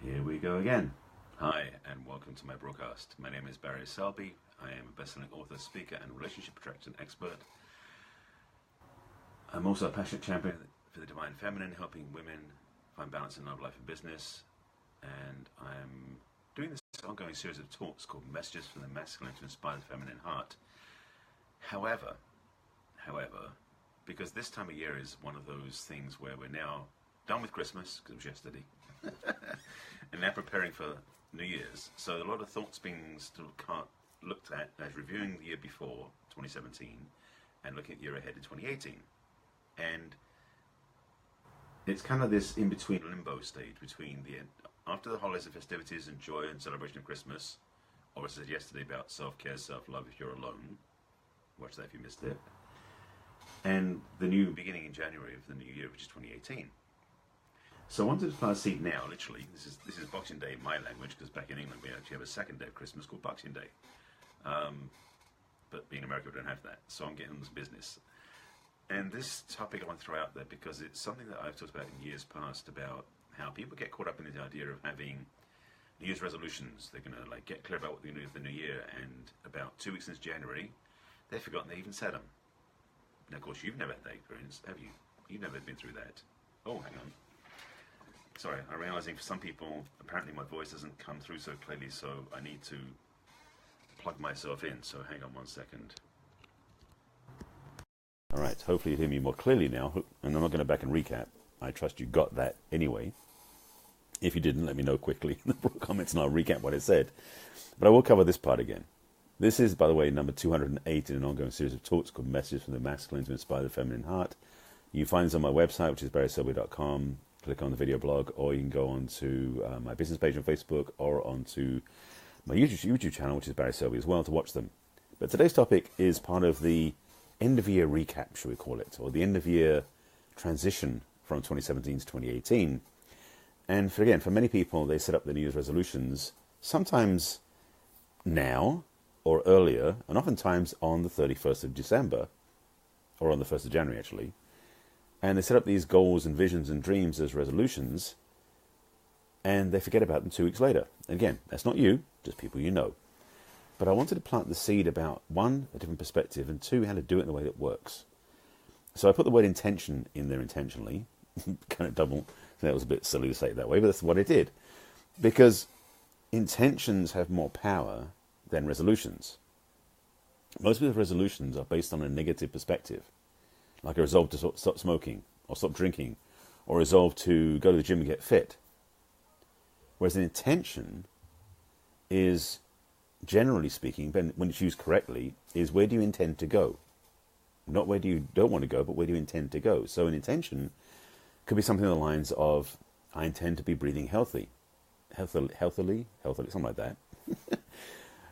Here we go again. Hi, and welcome to my broadcast. My name is Barry Selby. I am a best-selling author, speaker, and relationship attraction expert. I'm also a passionate champion for the divine feminine, helping women find balance in love, life, and business. And I'm doing this ongoing series of talks called Messages from the Masculine to Inspire the Feminine Heart. However, because this time of year is one of those things where we're now done with Christmas, because it was yesterday, and now preparing for New Year's. So a lot of thoughts being still looked at as reviewing the year before, 2017, and looking at the year ahead in 2018. And it's kind of this in-between limbo stage between after the holidays and festivities and joy and celebration of Christmas, or as I said yesterday about self-care, self-love if you're alone. Watch that if you missed it. And the new beginning in January of the new year, which is 2018. So I wanted to plant a seed now, literally. This is Boxing Day in my language, because back in England we actually have a second day of Christmas called Boxing Day. But being American, we don't have that. So I'm getting into business. And this topic I want to throw out there because it's something that I've talked about in years past about how people get caught up in the idea of having New Year's resolutions. They're going to get clear about what they're going to do for the new year. And about 2 weeks since January, they've forgotten they even said them. Now, of course, you've never had that experience, have you? You've never been through that. Oh, hang on. Sorry, I'm realizing for some people, apparently my voice doesn't come through so clearly, so I need to plug myself in. So hang on 1 second. All right, hopefully you hear me more clearly now, and I'm not going to back and recap. I trust you got that anyway. If you didn't, let me know quickly in the comments and I'll recap what I said. But I will cover this part again. This is, by the way, number 208 in an ongoing series of talks called Messages from the Masculine to Inspire the Feminine Heart. You can find this on my website, which is barryselby.com. Click on the video blog, or you can go on to my business page on Facebook, or onto my YouTube channel, which is Barry Selby as well, to watch them. But today's topic is part of the end-of-year recap, shall we call it, or the end-of-year transition from 2017 to 2018. And for many people, they set up their New Year's resolutions sometimes now or earlier, and oftentimes on the 31st of December, or on the 1st of January, actually. And they set up these goals and visions and dreams as resolutions, and they forget about them 2 weeks later. Again, that's not you, just people you know. But I wanted to plant the seed about, one, a different perspective, and two, how to do it in a way that works. So I put the word intention in there intentionally, kind of double, so that was a bit silly to say it that way, but that's what I did. Because intentions have more power than resolutions. Most people's resolutions are based on a negative perspective, like a resolve to stop smoking, or stop drinking, or resolve to go to the gym and get fit. Whereas an intention is, generally speaking, when it's used correctly, is where do you intend to go? Not where do you don't want to go, but where do you intend to go? So an intention could be something along the lines of, I intend to be breathing healthily, something like that.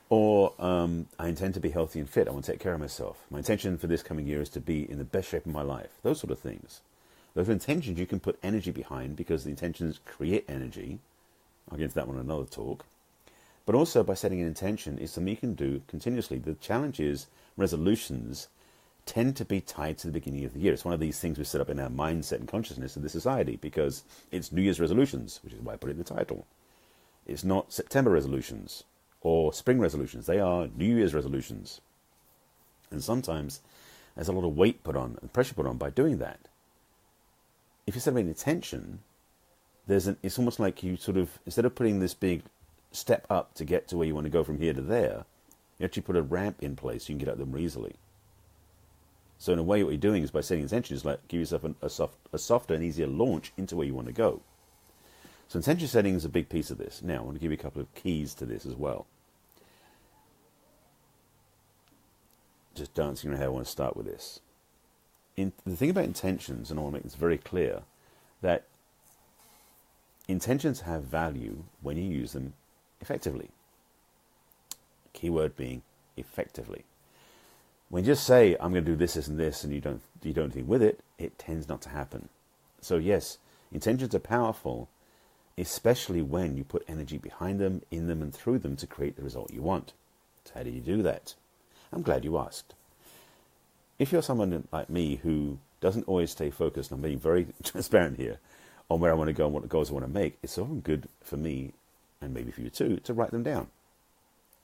Or I intend to be healthy and fit. I want to take care of myself. My intention for this coming year is to be in the best shape of my life. Those sort of things. Those are intentions you can put energy behind, because the intentions create energy. I'll get into that one in another talk. But also, by setting an intention, is something you can do continuously. The challenge is resolutions tend to be tied to the beginning of the year. It's one of these things we set up in our mindset and consciousness of the society, because it's New Year's resolutions, which is why I put it in the title. It's not September resolutions or spring resolutions. They are New Year's resolutions. And sometimes there's a lot of weight put on and pressure put on by doing that. If you set an intention, it's almost like you sort of, instead of putting this big step up to get to where you want to go from here to there, you actually put a ramp in place so you can get at them more easily. So in a way, what you're doing is, by setting intentions, give yourself a softer and easier launch into where you want to go. So intention setting is a big piece of this. Now, I want to give you a couple of keys to this as well. Just dancing around how I want to start with this. The thing about intentions, and I want to make this very clear, that intentions have value when you use them effectively. Keyword being effectively. When you just say, I'm going to do this, this, and this, and you don't do anything with it, it tends not to happen. So yes, intentions are powerful, especially when you put energy behind them, in them, and through them to create the result you want. So how do you do that? I'm glad you asked. If you're someone like me who doesn't always stay focused, I'm being very transparent here, on where I want to go and what goals I want to make, it's often good for me, and maybe for you too, to write them down.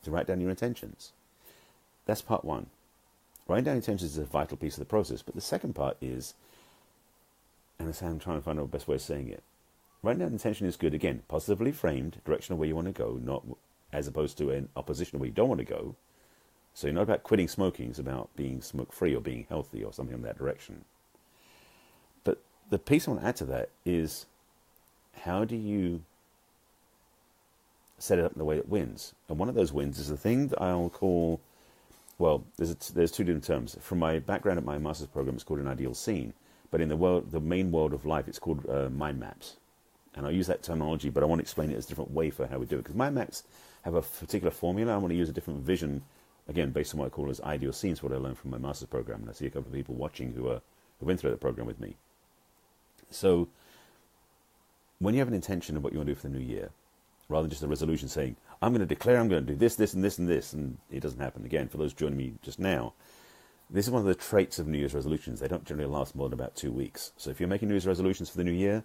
To write down your intentions. That's part one. Writing down intentions is a vital piece of the process. But the second part is, and I'm trying to find out the best way of saying it. Writing down intention is good, again, positively framed, direction of where you want to go, not as opposed to an opposition of where you don't want to go. So you're not about quitting smoking, it's about being smoke-free or being healthy or something in that direction. But the piece I want to add to that is, how do you set it up in the way that wins? And one of those wins is the thing that I'll call, well, there's two different terms. From my background at my master's program, it's called an ideal scene. But in the main world of life, it's called mind maps. And I'll use that terminology, but I want to explain it as a different way for how we do it. Because mind maps have a particular formula. I want to use a different vision, again, based on what I call as ideal scenes, what I learned from my master's program. And I see a couple of people watching who went through that program with me. So when you have an intention of what you want to do for the new year, rather than just a resolution saying, I'm going to declare I'm going to do this, this, and this, and this, and it doesn't happen. Again, for those joining me just now, this is one of the traits of New Year's resolutions. They don't generally last more than about 2 weeks. So if you're making New Year's resolutions for the new year,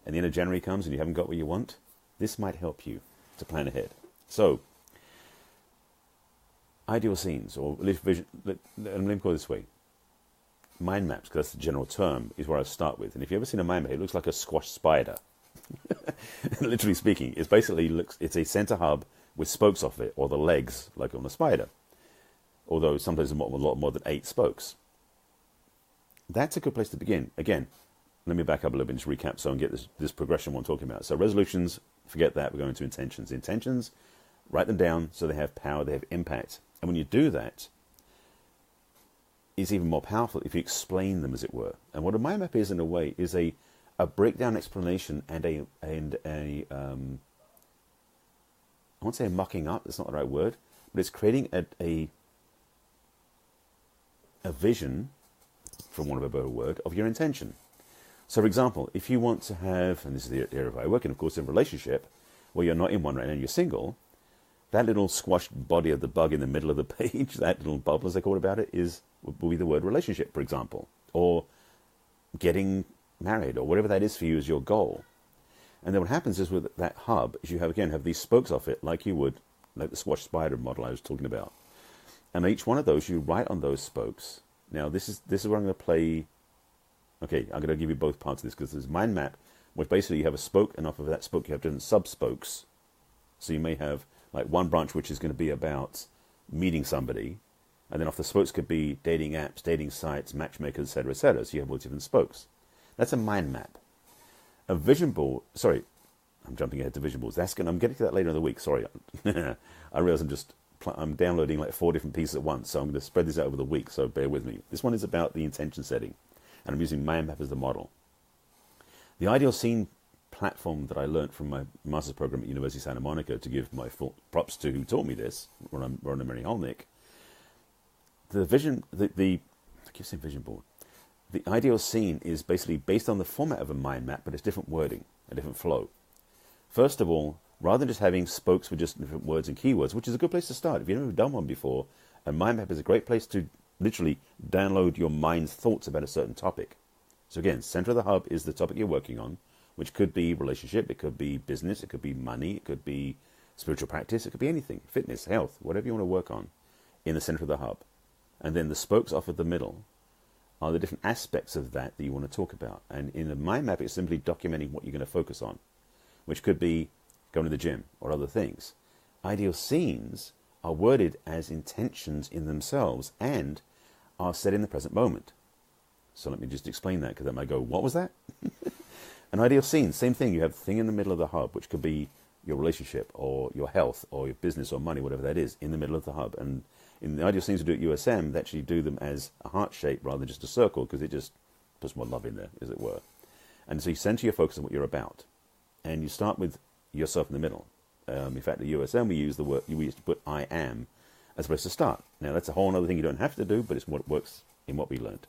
and the end of January comes and you haven't got what you want, this might help you to plan ahead. So, ideal scenes, or vision, let me call it this way. Mind maps, because that's the general term, is where I start with. And if you've ever seen a mind map, it looks like a squash spider. Literally speaking, it's a center hub with spokes off it, or the legs, like on a spider. Although sometimes a lot more than 8 spokes. That's a good place to begin. Again, let me back up a little bit and just recap so I can get this progression what I'm talking about. So resolutions, forget that, we're going to intentions. Intentions, write them down so they have power, they have impact. And when you do that, it's even more powerful if you explain them, as it were. And what a mind map is, in a way, is a breakdown explanation and I won't say a mucking up, that's not the right word, but it's creating a vision, from want of a better word, of your intention. So, for example, if you want to have, and this is the area of I work in, of course, in a relationship, where you're not in one right now, you're single, that little squashed body of the bug in the middle of the page, that little bubble, as they call it about it, will be the word relationship, for example, or getting married, or whatever that is for you as your goal. And then what happens is with that hub, is you have these spokes off it, like you would, like the squash spider model I was talking about. And each one of those, you write on those spokes. Now, this is where I'm going to play. Okay, I'm going to give you both parts of this, because there's mind map, which basically you have a spoke, and off of that spoke you have different sub-spokes. So you may have like one branch which is going to be about meeting somebody, and then off the spokes could be dating apps, dating sites, matchmakers, etc., etc. So you have all different spokes. That's a mind map. A vision board, sorry, I'm jumping ahead to vision boards. I'm getting to that later in the week, sorry. I realize I'm downloading like 4 different pieces at once, so I'm going to spread this out over the week, so bear with me. This one is about the intention setting, and I'm using mind map as the model. The ideal scene platform that I learned from my master's program at University of Santa Monica, to give my full props to who taught me this, Rona Mary Holnick, I keep saying vision board. The ideal scene is basically based on the format of a mind map, but it's different wording, a different flow. First of all, rather than just having spokes with just different words and keywords, which is a good place to start. If you've never done one before, a mind map is a great place to literally download your mind's thoughts about a certain topic. So again, center of the hub is the topic you're working on, which could be relationship, it could be business, it could be money, it could be spiritual practice, it could be anything, fitness, health, whatever you want to work on in the center of the hub. And then the spokes off of the middle are the different aspects of that you want to talk about. And in a mind map, it's simply documenting what you're going to focus on, which could be going to the gym or other things. Ideal scenes are worded as intentions in themselves and are set in the present moment. So let me just explain that, because that might go, what was that? An ideal scene, same thing. You have a thing in the middle of the hub, which could be your relationship or your health or your business or money, whatever that is, in the middle of the hub. And in the ideal scenes we do at USM, they actually do them as a heart shape rather than just a circle, because it just puts more love in there, as it were. And so you center your focus on what you're about. And you start with yourself in the middle. In fact, at USM, we used to put I am as a place to start. Now, that's a whole other thing you don't have to do, but it's what works in what we learned.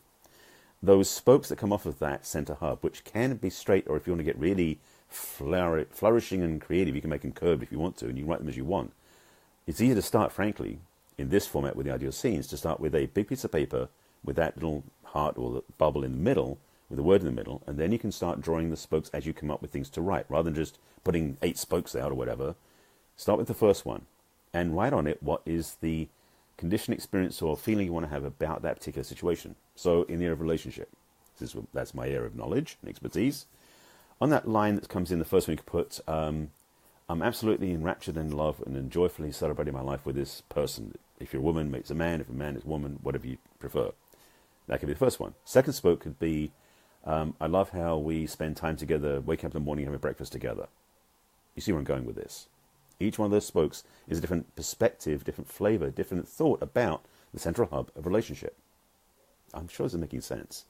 Those spokes that come off of that center hub, which can be straight, or if you want to get really flourishing and creative, you can make them curved if you want to, and you can write them as you want. It's easier to start, frankly, in this format with the ideal scenes, to start with a big piece of paper with that little heart or the bubble in the middle, with a word in the middle, and then you can start drawing the spokes as you come up with things to write, rather than just putting 8 spokes out or whatever. Start with the first one and write on it what is the condition, experience, or feeling you want to have about that particular situation. So in the area of relationship, that's my area of knowledge and expertise. On that line that comes in, the first one you could put, I'm absolutely enraptured in love and joyfully celebrating my life with this person. If you're a woman, it's a man. If a man, it's a woman, whatever you prefer. That could be the first one. Second spoke could be, I love how we spend time together, wake up in the morning, having breakfast together. You see where I'm going with this? Each one of those spokes is a different perspective, different flavor, different thought about the central hub of relationship. I'm sure this is making sense.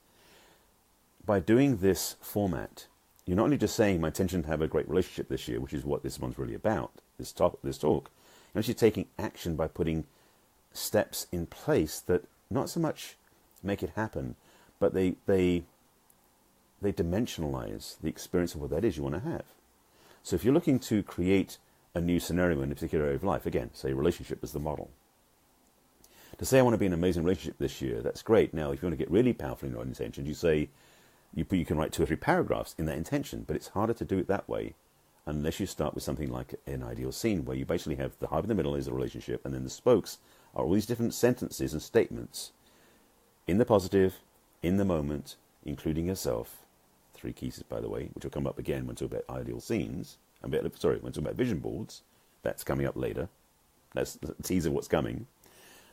By doing this format, you're not only just saying my intention to have a great relationship this year, which is what this one's really about, this talk. You're actually taking action by putting steps in place that not so much make it happen, but they dimensionalize the experience of what that is you want to have. So if you're looking to create a new scenario in a particular area of life, again, say relationship is the model. To say I want to be in an amazing relationship this year, that's great. Now, if you want to get really powerful in your intentions, you say, you can write 2 or 3 paragraphs in that intention, but it's harder to do it that way unless you start with something like an ideal scene where you basically have the hub in the middle is a relationship, and then the spokes are all these different sentences and statements in the positive, in the moment, including yourself. 3 keys, by the way, which will come up again when talking about ideal scenes. When talking about vision boards. That's coming up later. That's the teaser of what's coming.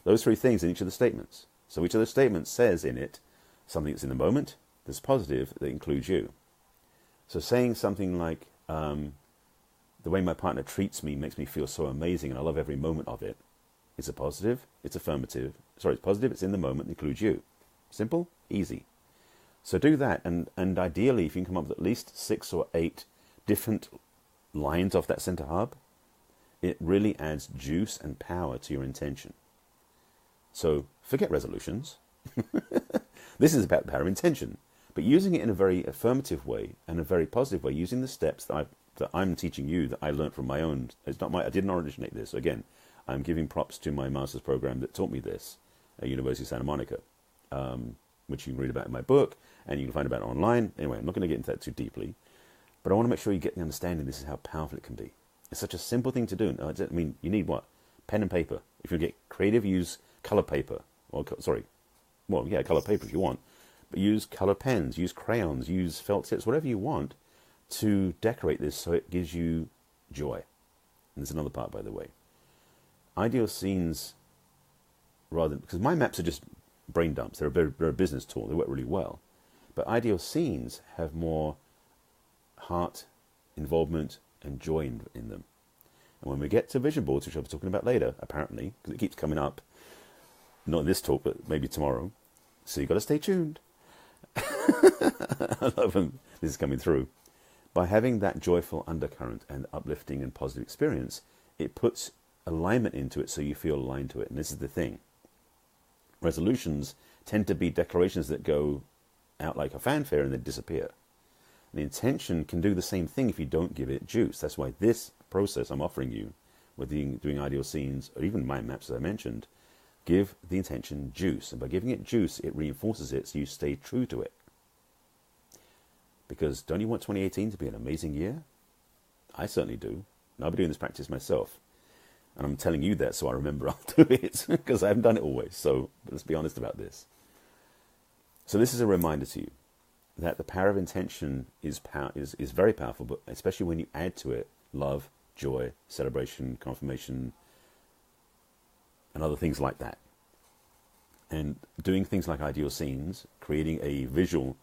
Those 3 things in each of the statements. So each of the statements says in it something that's in the moment, that's positive, that includes you. So saying something like, the way my partner treats me makes me feel so amazing and I love every moment of it. It's a positive, it's affirmative. Sorry, it's positive, it's in the moment, includes you. Simple, easy. So do that, and ideally, if you can come up with at least 6 or 8 different lines off that center hub, it really adds juice and power to your intention. So forget resolutions. This is about the power of intention, but using it in a very affirmative way and a very positive way, using the steps that I'm teaching you that I learned from my own. I didn't originate this. So again, I'm giving props to my master's program that taught me this at University of Santa Monica, which you can read about in my book, and you can find about it online. Anyway, I'm not going to get into that too deeply, but I want to make sure you get the understanding this is how powerful it can be. It's such a simple thing to do. I mean, you need what? Pen and paper. If you get creative, use color paper. Color paper if you want. But use color pens, use crayons, use felt tips, whatever you want to decorate this so it gives you joy. And there's another part, by the way. Ideal scenes, because my maps are just brain dumps. They're a business tool. They work really well. But ideal scenes have more heart, involvement, and joy in them. And when we get to vision boards, which I'll be talking about later, apparently, because it keeps coming up, not in this talk, but maybe tomorrow. So you've got to stay tuned. I love when this is coming through. By having that joyful undercurrent and uplifting and positive experience, it puts alignment into it so you feel aligned to it. And this is the thing. Resolutions tend to be declarations that go out like a fanfare and then disappear. The intention can do the same thing if you don't give it juice. That's why this process I'm offering you, with doing ideal scenes, or even mind maps as I mentioned, give the intention juice. And by giving it juice, it reinforces it so you stay true to it. Because don't you want 2018 to be an amazing year? I certainly do. And I'll be doing this practice myself. And I'm telling you that so I remember I'll do it, because I haven't done it always. So let's be honest about this. So this is a reminder to you that the power of intention is very powerful, but especially when you add to it love, joy, celebration, confirmation, and other things like that. And doing things like ideal scenes, creating a visual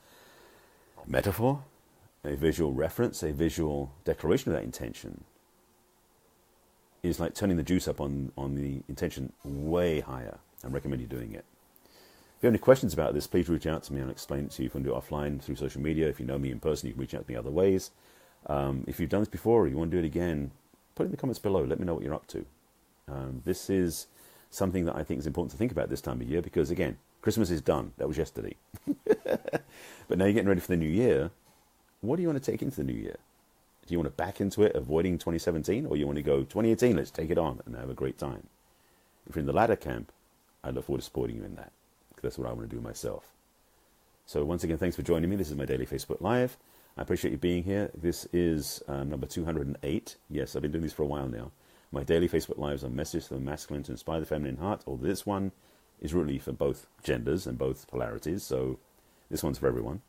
metaphor, a visual reference, a visual declaration of that intention is like turning the juice up on the intention way higher. I recommend you doing it. If you have any questions about this, please reach out to me and I'll explain it to you. If you want to do it offline through social media, if you know me in person, you can reach out to me other ways. If you've done this before or you want to do it again, put it in the comments below. Let me know what you're up to. This is something that I think is important to think about this time of year because, again, Christmas is done. That was yesterday. But now you're getting ready for the new year. What do you want to take into the new year? Do you want to back into it, avoiding 2017, or you want to go 2018, let's take it on and have a great time? If you're in the latter camp, I look forward to supporting you in that, because that's what I want to do myself. So once again, thanks for joining me. This is my daily Facebook Live. I appreciate you being here. This is number 208. Yes, I've been doing this for a while now. My daily Facebook Lives are messages for the masculine to inspire the feminine heart. Although this one is really for both genders and both polarities. So this one's for everyone.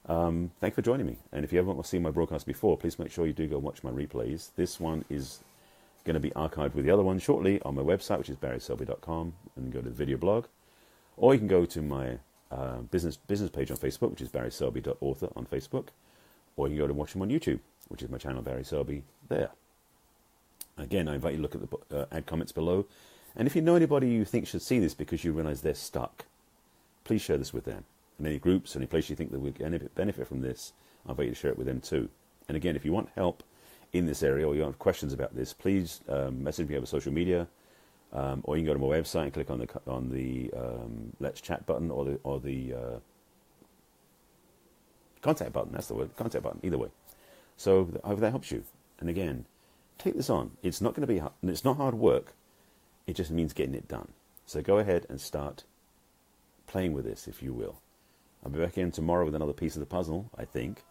Thanks for joining me. And if you haven't seen my broadcast before, please make sure you do go watch my replays. This one is going to be archived with the other one shortly on my website, which is barryselby.com, and go to the video blog. Or you can go to my business page on Facebook, which is barryselby.author on Facebook. Or you can go to watch them on YouTube, which is my channel, Barry Selby, there. Again, I invite you to look at the add comments below. And if you know anybody you think should see this because you realize they're stuck, please share this with them. And any groups, any place you think that would benefit from this, I invite you to share it with them too. And again, if you want help in this area or you have questions about this, please message me over social media, or you can go to my website and click on the Let's Chat button or the contact button. That's the word, contact button. Either way. So I hope that helps you. And again, take this on. It's not going to be it's not hard work. It just means getting it done. So go ahead and start playing with this, if you will. I'll be back in tomorrow with another piece of the puzzle, I think.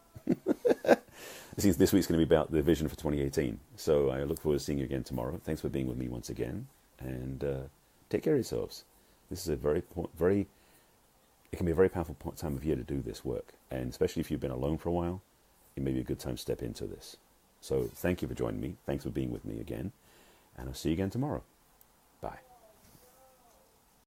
This week's going to be about the vision for 2018. So I look forward to seeing you again tomorrow. Thanks for being with me once again. And take care of yourselves. This is it can be a very powerful time of year to do this work. And especially if you've been alone for a while, it may be a good time to step into this. So thank you for joining me. Thanks for being with me again. And I'll see you again tomorrow. Bye.